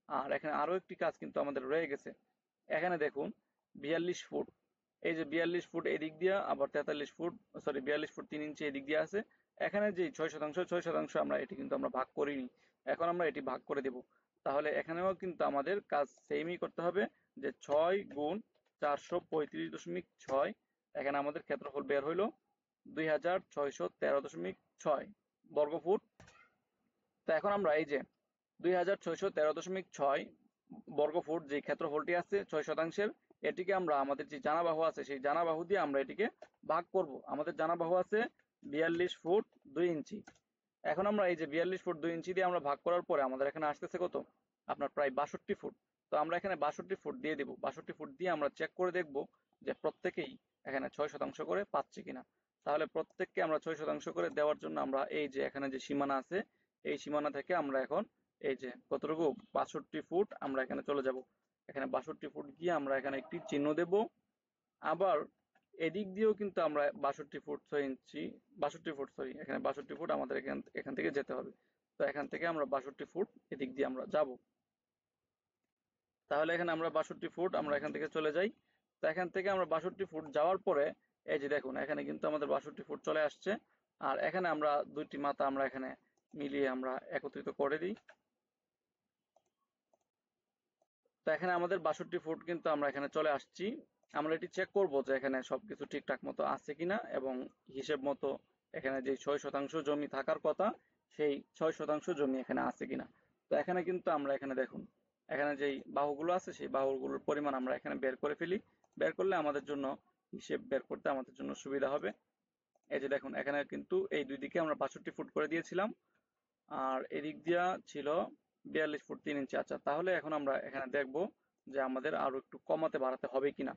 আর এখানে আরো একটি কাজ কিন্তু আমাদের রয়ে গেছে। এখানে দেখুন 42 ফুট, এই যে 42 ফুট এদিক দিয়ে, আবার 43 ফুট, সরি 42 ফুট 3 ইঞ্চি এদিক দিয়ে আছে। এখানে যে 6 শতাংশ আমরা এটি কিন্তু আমরা ভাগ করিনি, এখন আমরা এটি ভাগ করে দেব। তাহলে এখানেও কিন্তু আমাদের কাজ সেমই করতে হবে, যে 6 গুণ 435.6, এখানে আমাদের ক্ষেত্রফল বের হইল 2613.6 বর্গফুট। তো এখন আমরা এই যে 2613.6 বর্গফুট যে ক্ষেত্রফলটি আছে 6 শতাংশের, এটিকে আমরা আমাদের যে জানাবাহু আছে সেই জানাবাহু দিয়ে আমরা এটিকে ভাগ করব। আমাদের জানাবাহু আছে 42 ফুট 2 ইঞ্চি। এখন আমরা এই যে 42 ফুট 2 ইঞ্চি দিয়ে আমরা ভাগ করার পরে আমাদের এখানে আসতেছে কত আপনার প্রায় 62 ফুট। তো আমরা এখানে 62 ফুট দিয়ে দেব। 62 ফুট দিয়ে আমরা চেক করে দেখব যে প্রত্যেকেই এখানে 6 শতাংশ করে পাচ্ছে কিনা। তাহলে প্রত্যেককে আমরা 6 শতাংশ করে দেওয়ার জন্য আমরা এই যে এখানে যে সীমানা আছে এই সীমানা থেকে আমরা এখন এই যে কতটুকু 62 ফুট আমরা এখানে চলে যাব। এখানে 62 ফুট গিয়ে আমরা এখানে একটি চিহ্ন দেব। আবার এদিক দিয়েও কিন্তু আমরা 62 ফুট 6 ইঞ্চি 62 ফুট সরি এখানে 62 ফুট আমাদের এখান থেকে যেতে হবে। তো এখান থেকে আমরা 62 ফুট এদিক দিয়ে আমরা যাব। তাহলে এখানে আমরা 62 ফুট আমরা এখান থেকে চলে যাই। তো এখান থেকে আমরা 62 ফুট যাওয়ার পরে এই যে দেখুন এখানে কিন্তু আমাদের 62 ফুট চলে আসছে। আর এখানে আমরা দুইটি মাথা আমরা এখানে মিলিয়ে আমরা একত্রিত করে দিই। তো এখানে আমাদের 62 ফুট কিন্তু আমরা এখানে চলে আসছি। আমরা এটি চেক করব যে এখানে সবকিছু ঠিকঠাক মতো আছে কিনা, এবং হিসেব মতো এখানে যে 6 শতাংশ জমি থাকার কথা সেই 6 শতাংশ জমি এখানে আছে কিনা। তো এখানে কিন্তু আমরা এখানে দেখুন এখানে যেই বাহুগুলো আছে সেই বাহুগুলোর পরিমাণ আমরা এখানে বের করে ফেলি। বের করলে আমাদের জন্য হিসেব বের করতে আমাদের জন্য সুবিধা হবে। এই যে দেখুন এখানে কিন্তু এই দুই দিকে আমরা 62 ফুট করে দিয়েছিলাম, আর এদিক দিয়া ছিল 42 ফুট 3 ইঞ্চি। আচ্ছা, তাহলে এখন আমরা এখানে দেখব যে আমাদের আরো একটু কমাতে বাড়াতে হবে কিনা।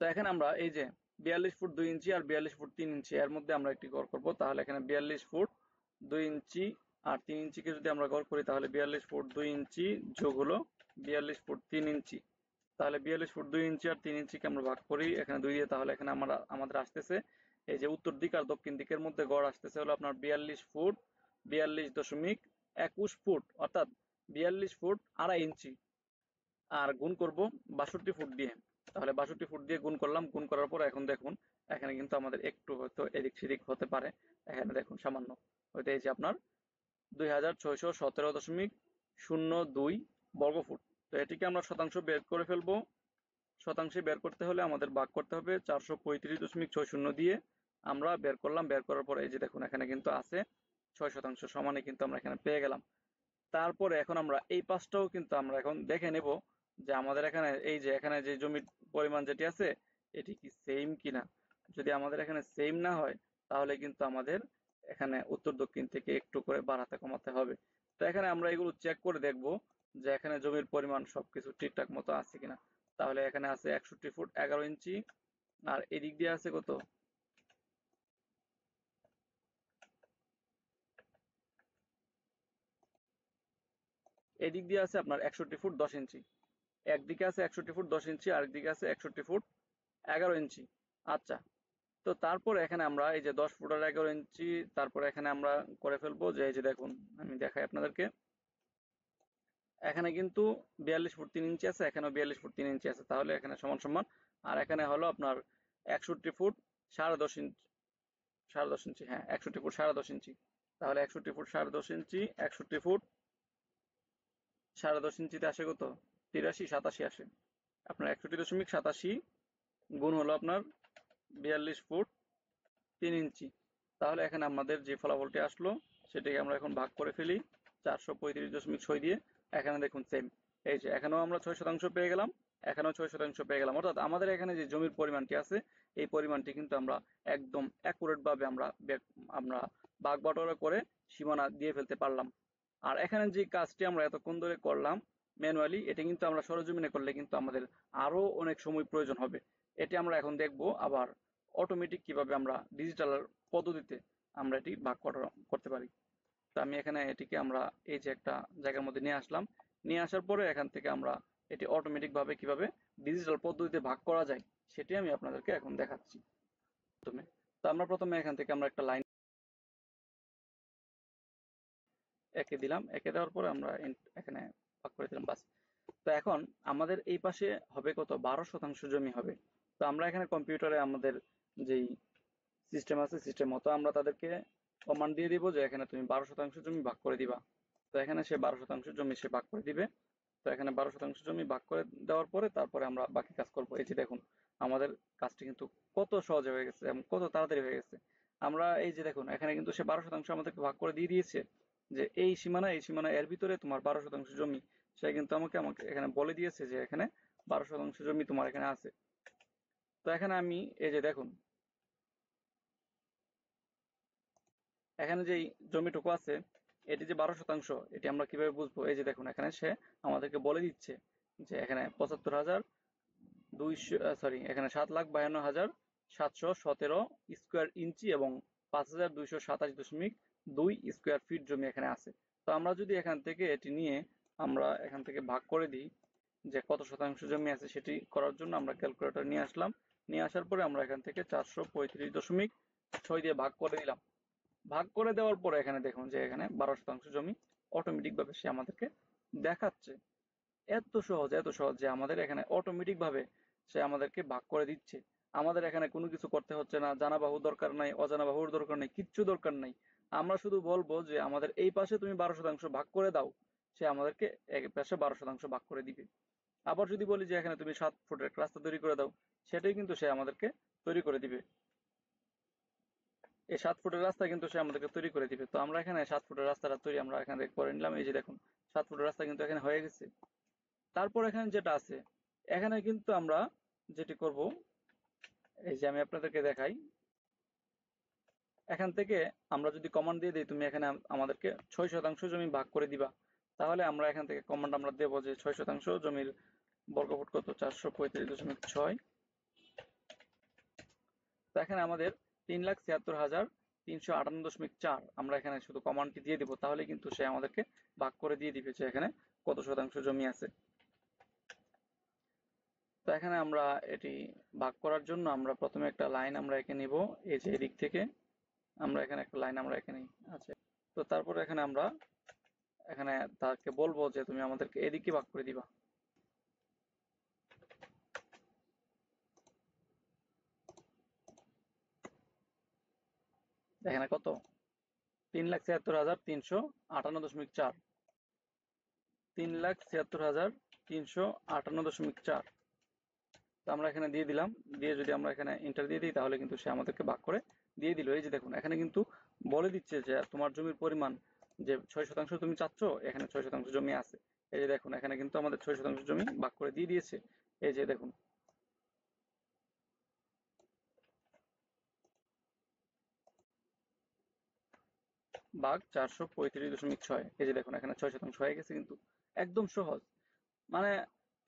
তো এখানে আমরা এই যে 42 ফুট 2 ইঞ্চি আর 42 ফুট 3 ইঞ্চি এর মধ্যে আমরা একটি গড় করব। তাহলে এখানে 42 ফুট 2 ইঞ্চি আর 3 ইঞ্চিকে যদি আমরা গড় করি তাহলে 42 ফুট 2 ইঞ্চি যোগ হলো 42 ফুট 3 ইঞ্চি। তাহলে 42 ফুট 2 ইঞ্চি আর 3 ইঞ্চিকে আমরা ভাগ করি এখানে 2 দিয়ে, তাহলে এখানে আমাদের আসতেছে এই যে উত্তর দিক আর দক্ষিণ দিকের মধ্যে গড় আসতেছে হলো আপনার 42 ফুট 42.21 ফুট, অর্থাৎ 42 ফুট 2.5 ইঞ্চি। আর গুণ করব 62 ফুট দিয়ে। তাহলে 62 ফুট দিয়ে গুণ করলাম, গুণ করার পর এখন দেখুন এখানে কিন্তু আমাদের একটু হয়তো এদিক সেদিক হতে পারে। এখানে দেখুন সামান্য হয়তো এই যে আপনার 2617.02 বর্গফুট। তো এটিকে আমরা শতাংশ বের করে ফেলবো। শতাংশে বের করতে হলে আমাদের ভাগ করতে হবে 435.60 দিয়ে। আমরা বের করলাম, বের করার পরে এই যে দেখুন এখানে কিন্তু আছে 6 শতাংশ সমানে কিন্তু আমরা এখানে পেয়ে গেলাম। তারপরে এখন আমরা এই পাশটাও কিন্তু আমরা এখন দেখে নেব যে আমাদের এখানে এই যে এখানে যে জমির পরিমাণ যেটি আছে এটি কি সেম কিনা। যদি আমাদের এখানে সেম না হয় তাহলে কিন্তু আমাদের এখানে উত্তর দক্ষিণ থেকে একটু করে বাড়াতে কমাতে হবে। তো এখানে আমরা এগুলো চেক করে দেখব যে এখানে জমির পরিমাণ সবকিছু ঠিকঠাক মতো আছে কিনা। তাহলে এখানে আছে 61 ফুট 11 ইঞ্চি, আর এদিক দিয়ে আছে কত এদিক দিয়ে আছে আপনার 61 ফুট 10 ইঞ্চি। একদিকে আছে 61 ফুট 10 ইঞ্চি, আরেকদিকে আছে 61 ফুট 11 ইঞ্চি। আচ্ছা, তো তারপরে এখানে আমরা এই যে 10 ফুট আর 11 ইঞ্চি তারপরে এখানে আমরা করে ফেলবো যে এই যে দেখুন আমি দেখাই আপনাদেরকে। এখানে কিন্তু 42 ফুট 3 ইঞ্চি আছে, এখানেও 42 ফুট 3 ইঞ্চি আছে, তাহলে এখানে সমান সমান। আর এখানে হলো আপনার 61 ফুট 10.5 ইঞ্চি 10.5 ইঞ্চি, হ্যাঁ 61 ফুট 10.5 ইঞ্চি। তাহলে 61 ফুট 10.5 ইঞ্চি, 61 ফুট 10.5 ইঞ্চিতে আসে কত? 83, 87 আসে। আপনার 61.87 গুণ হলো আপনার 42 ফুট 3 ইঞ্চি। তাহলে এখানে আমাদের যে ফলাফলটি আসলো সেটাকে আমরা এখন ভাগ করে ফেলি 435.6 দিয়ে। এখানে দেখুন সেম, এই যে এখানেও আমরা 6% পেয়ে গেলাম, এখানেও 6% পেয়ে গেলাম। অর্থাৎ আমাদের এখানে যে জমির পরিমাণটি আছে এই পরিমাণটি কিন্তু আমরা একদম অ্যাকুরেট ভাবে আমরা ভাগ বাটোয়ারা করে সীমানা দিয়ে ফেলতে পারলাম। আর এখানে যে কাজটি আমরা এতক্ষণ ধরে করলাম ম্যানুয়ালি, এটা কিন্তু আমরা সরজমিনে করলে কিন্তু আমাদের আরো অনেক সময় প্রয়োজন হবে। এটি আমরা এখন দেখব আবার অটোমেটিক কিভাবে আমরা ডিজিটাল পদ্ধতিতে আমরা এটি ভাগ করতে পারি। তো আমি এখানে এটিকে আমরা এই যে একটা জায়গার মধ্যে নিয়ে আসলাম, নিয়ে আসার পরে এখান থেকে আমরা এটি অটোমেটিক ভাবে কিভাবে ডিজিটাল পদ্ধতিতে ভাগ করা যায় সেটি আমি আপনাদেরকে এখন দেখাচ্ছি। তো আমরা প্রথমে এখান থেকে আমরা একটা লাইন এঁকে দিলাম, এঁকে দেওয়ার পরে আমরা এখানে ভাগ করে দিলাম, বাস। তো এখন আমাদের এই পাশে হবে কত? 12% জমি হবে। তো আমরা এখানে কম্পিউটারে আমাদের যেই সিস্টেম আছে সিস্টেম মতো আমরা তাদেরকে কমান্ড দিয়ে দিব যে এখানে তুমি 12% জমি ভাগ করে দিবা। তো এখানে সে 12% জমি সে ভাগ করে দিবে। তো এখানে 12% জমি ভাগ করে দেওয়ার পরে তারপরে আমরা বাকি কাজ করব। এই যে দেখুন আমাদের কাজটি কিন্তু কত সহজে হয়ে গেছে এবং কত তাড়াতাড়ি হয়ে গেছে। আমরা এই যে দেখুন এখানে কিন্তু সে 12% আমাদেরকে ভাগ করে দিয়ে দিয়েছে যে এই সীমানা এর ভিতরে তোমার 12% জমি। সে কিন্তু আমাকে আমাকে এখানে বলে দিয়েছে যে এখানে 12% জমি তোমার এখানে আছে। তো এখানে আমি এই যে দেখুন এখানে যে জমিটুকু আছে এটি যে 12%, এটি আমরা কিভাবে বুঝবো? এই যে দেখুন এখানে সে আমাদেরকে বলে দিচ্ছে যে এখানে 75,200 সরি এখানে 7,52,717 স্কোয়ার ইঞ্চি এবং 5,227.2 স্কোয়ার ফিট জমি এখানে আছে। তো আমরা যদি এখান থেকে এটি নিয়ে আমরা এখান থেকে ভাগ করে দিই যে কত শতাংশ জমি আছে সেটি করার জন্য আমরা ক্যালকুলেটর নিয়ে আসলাম, নিয়ে আসার পরে আমরা এখান থেকে 435.6 দিয়ে ভাগ করে দিলাম। ভাগ করে দেওয়ার পরে এখানে দেখুন যে এখানে 12% জমি অটোমেটিক ভাবে সে আমাদেরকে দেখাচ্ছে। এত সহজ যে আমাদের এখানে অটোমেটিক ভাবে সে আমাদেরকে ভাগ করে দিচ্ছে। আমাদের এখানে কোনো কিছু করতে হচ্ছে না, জানা বাহু দরকার নাই, অজানা বাহুর দরকার নেই, কিচ্ছু দরকার নাই। আমরা শুধু বলবো যে আমাদের এই পাশে তুমি 12% ভাগ করে দাও, সে আমাদেরকে এক পাশে 12% ভাগ করে দিবে। আবার যদি বলি যে এখানে তুমি 7 ফুটের একটা রাস্তা তৈরি করে দাও, সেটাই কিন্তু সে আমাদেরকে তৈরি করে দিবে। এই 7 ফুটের রাস্তা কিন্তু সে আমাদেরকে তৈরি করে দিবে। তো আমরা এখানে 7 ফুটের রাস্তাটা তৈরি আমরা এখান থেকে করে নিলাম। এই যে দেখুন 7 ফুটের রাস্তা কিন্তু এখানে হয়ে গেছে। তারপর এখানে যেটা আছে এখানে কিন্তু আমরা যেটি করব, এই যে আমি আপনাদেরকে দেখাই, এখান থেকে আমরা যদি কমান্ড দিয়ে দিই তুমি এখানে আমাদেরকে 6% জমি ভাগ করে দিবা, তাহলে আমরা এখান থেকে কমান্ড আমরা দেবো যে 6% জমির বর্গফুট কত? 435.6। তো এখানে আমাদের 3,76,358.4 আমরা এখানে শুধু কমান্ডটি দিয়ে দিব, তাহলে কিন্তু সে আমাদেরকে ভাগ করে দিয়ে দিবে যে এখানে কত শতাংশ জমি আছে। তো এখানে আমরা এটি ভাগ করার জন্য আমরা প্রথমে একটা লাইন আমরা এঁকে নিব, এই যে এদিক থেকে আমরা এখানে একটা লাইন আমরা এঁকে নিই। আচ্ছা, তো তারপরে এখানে আমরা এখানে তাকে বলবো যে তুমি আমাদেরকে এদিকে ভাগ করে দিবা। এখানে কত? 3,76,358.4, 3,76,358.4। তো আমরা এখানে দিয়ে দিলাম, দিয়ে যদি আমরা এখানে এন্টার দিয়ে দিই তাহলে কিন্তু সে আমাদেরকে ভাগ করে দিয়ে দিল। এই যে দেখুন এখানে কিন্তু বলে দিচ্ছে যে তোমার জমির পরিমাণ যে 6% তুমি চাচ্ছ, এখানে 6% জমি আছে। এই যে দেখুন এখানে কিন্তু আমাদের 6% জমি ভাগ করে দিয়ে দিয়েছে। এই যে দেখুন ভাগ 435.6, এই যে দেখুন এখানে 6% হয়ে গেছে। কিন্তু একদম সহজ, মানে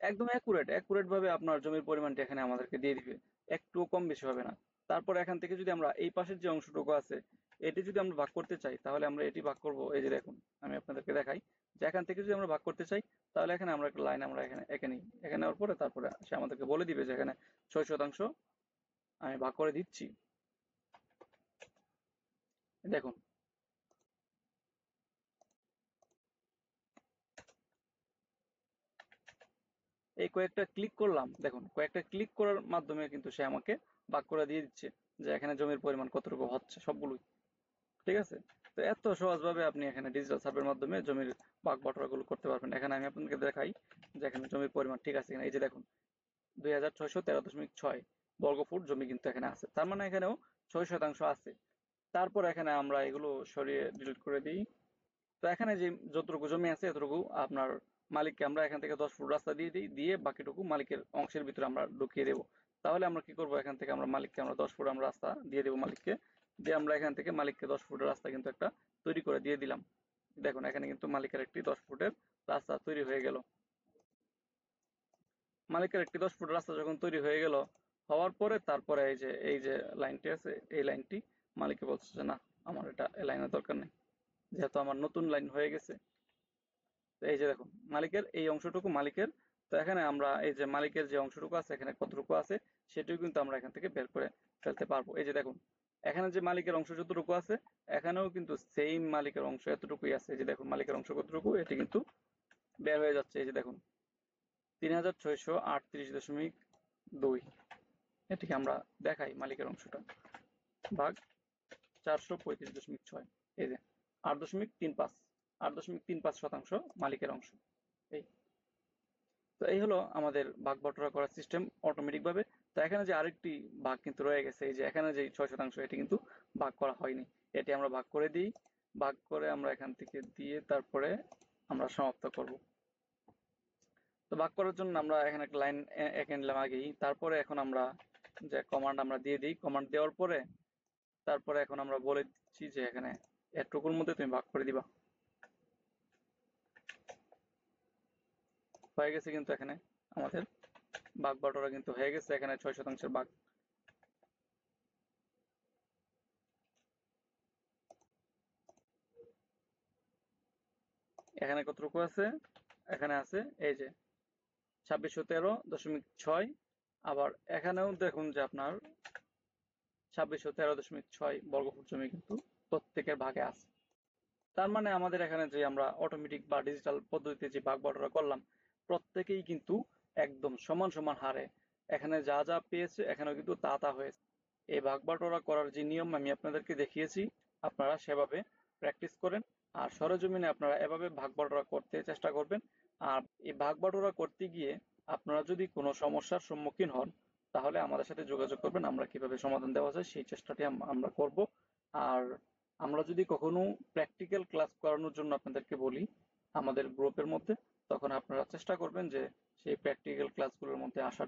একদম অ্যাকুরেট ভাবে আপনার জমির পরিমাণটা এখানে আমাদেরকে দিয়ে দিবে, একটুও কম বেশি হবে না। তারপর এখান থেকে যদি আমরা এই পাশের যে অংশটুকু আছে এটি যদি আমরা ভাগ করতে চাই তাহলে আমরা এটি ভাগ করব। এই যে দেখুন আমি আপনাদেরকে দেখাই যে এখান থেকে যদি আমরা ভাগ করতে চাই তাহলে এখানে আমরা একটা লাইন আমরা এখানে এঁকে নিই, এখানে নেওয়ার পরে তারপরে সে আমাদেরকে বলে দিবে যে এখানে 6% আমি ভাগ করে দিচ্ছি। দেখুন এই কয়েকটা ক্লিক করলাম, দেখুন কয়েকটা ক্লিক করার মাধ্যমে কিন্তু সে আমাকে ভাগ করে দিয়ে দিচ্ছে যে এখানে জমির পরিমাণ কতটুকু হচ্ছে সবগুলোই। ঠিক আছে? তো এত সহজভাবে আপনি এখানে ডিজিটাল সার্ভের মাধ্যমে জমির ভাগ বাটোয়ারাগুলো করতে পারবেন। এখানে আমি আপনাকে দেখাই যে এখানে জমির পরিমাণ ঠিক আছে কিনা। এই যে দেখুন 2613.6 বর্গফুট জমি কিন্তু এখানে আছে, তার মানে এখানেও 6% আছে। তারপর এখানে আমরা এগুলো সরিয়ে ডিলিট করে দিই। তো এখানে যে যতটুকু জমি আছে এতটুকু আপনার মালিককে আমরা এখান থেকে 10 ফুট রাস্তা দিয়ে দিই, দিয়ে বাকিটুকু মালিকের অংশের ভিতরে আমরা ঢুকিয়ে দেবো। তাহলে আমরা কি করব, এখান থেকে আমরা মালিককে আমরা 10 ফুট আমরা রাস্তা দিয়ে দেবো মালিককে, দিয়ে আমরা এখান থেকে মালিককে 10 ফুটের রাস্তা কিন্তু একটা তৈরি করে দিয়ে দিলাম। দেখুন এখানে কিন্তু মালিকের একটি 10 ফুটের রাস্তা তৈরি হয়ে গেল। মালিকের একটি 10 ফুটের রাস্তা যখন তৈরি হয়ে গেল, হওয়ার পরে তারপরে এই যে লাইনটি আছে, এই লাইনটি মালিককে বলছে যে না, আমার এটা এই লাইনের দরকার নেই, যেহেতু আমার নতুন লাইন হয়ে গেছে। তো এই যে দেখুন মালিকের এই অংশটুকু মালিকের। তো এখানে আমরা এই যে মালিকের যে অংশটুকু আছে এখানে কতটুকু আছে সেটাও কিন্তু আমরা এখান থেকে বের করে ফেলতে পারবো। এই যে দেখুন এখানে যে মালিকের অংশ যতটুকু আছে এখানেও কিন্তু সেম মালিকের অংশ এতটুকুই আছে। এই যে দেখুন মালিকের অংশ কতটুকু, এটি কিন্তু বের হয়ে যাচ্ছে। এই যে দেখুন 3638.2, এটিকে আমরা দেখাই মালিকের অংশটা ভাগ 435.6, এই যে 8.35, 8.35% মালিকের অংশ। এই তো এই হলো আমাদের ভাগ বটোয়ারা করার সিস্টেম অটোমেটিক ভাবে। তো এখানে যে আরেকটি ভাগ কিন্তু রয়ে গেছে, এই যে এখানে যে 6% এটি কিন্তু ভাগ করা হয়নি, এটি আমরা ভাগ করে দিই। ভাগ করে আমরা এখান থেকে দিয়ে তারপরে আমরা সমাপ্ত করব। তো ভাগ করার জন্য আমরা এখানে একটা লাইন এঁকে নিলাম আগেই। তারপরে এখন আমরা যে কমান্ড আমরা দিয়ে দিই, কমান্ড দেওয়ার পরে তারপরে এখন আমরা বলে দিচ্ছি যে এখানে এতটুকুর মধ্যে তুমি ভাগ করে দিবা। হয়ে গেছে কিন্তু এখানে আমাদের ভাগ বাটোয়ারা কিন্তু হয়ে গেছে, এখানে 6%-এর ভাগ। এখানে কতটুকু আছে, এখানে আছে এই যে 2613.6। আবার এখানেও দেখুন যে আপনার 2613.6 বর্গফুট জমি কিন্তু প্রত্যেকের ভাগে আছে। তার মানে আমাদের এখানে যে আমরা অটোমেটিক বা ডিজিটাল পদ্ধতিতে যে ভাগ বাটোয়ারা করলাম, প্রত্যেকেই কিন্তু একদম সমান সমান হারে এখানে যা যা পেয়েছে এখানেও কিন্তু তা তা হয়েছে। এই ভাগ বাটোয়ারা করার যে নিয়ম আমি আপনাদেরকে দেখিয়েছি, আপনারা সেভাবে প্র্যাকটিস করেন। আর সরেজমিনে আপনারা এভাবে ভাগ বাটোয়ারা করতে চেষ্টা করবেন। আর এই ভাগ বাটোয়ারা করতে গিয়ে আপনারা যদি কোনো সমস্যার সম্মুখীন হন তাহলে আমাদের সাথে যোগাযোগ করবেন, আমরা কিভাবে সমাধান দেওয়া যায় সেই চেষ্টাটি আমরা করব। আর আমরা যদি কখনো প্র্যাকটিক্যাল ক্লাস করানোর জন্য আপনাদেরকে বলি আমাদের গ্রুপের মধ্যে, তখন আপনারা চেষ্টা করবেন যে সেই প্র্যাকটিক্যাল ক্লাসগুলোর মধ্যে আসার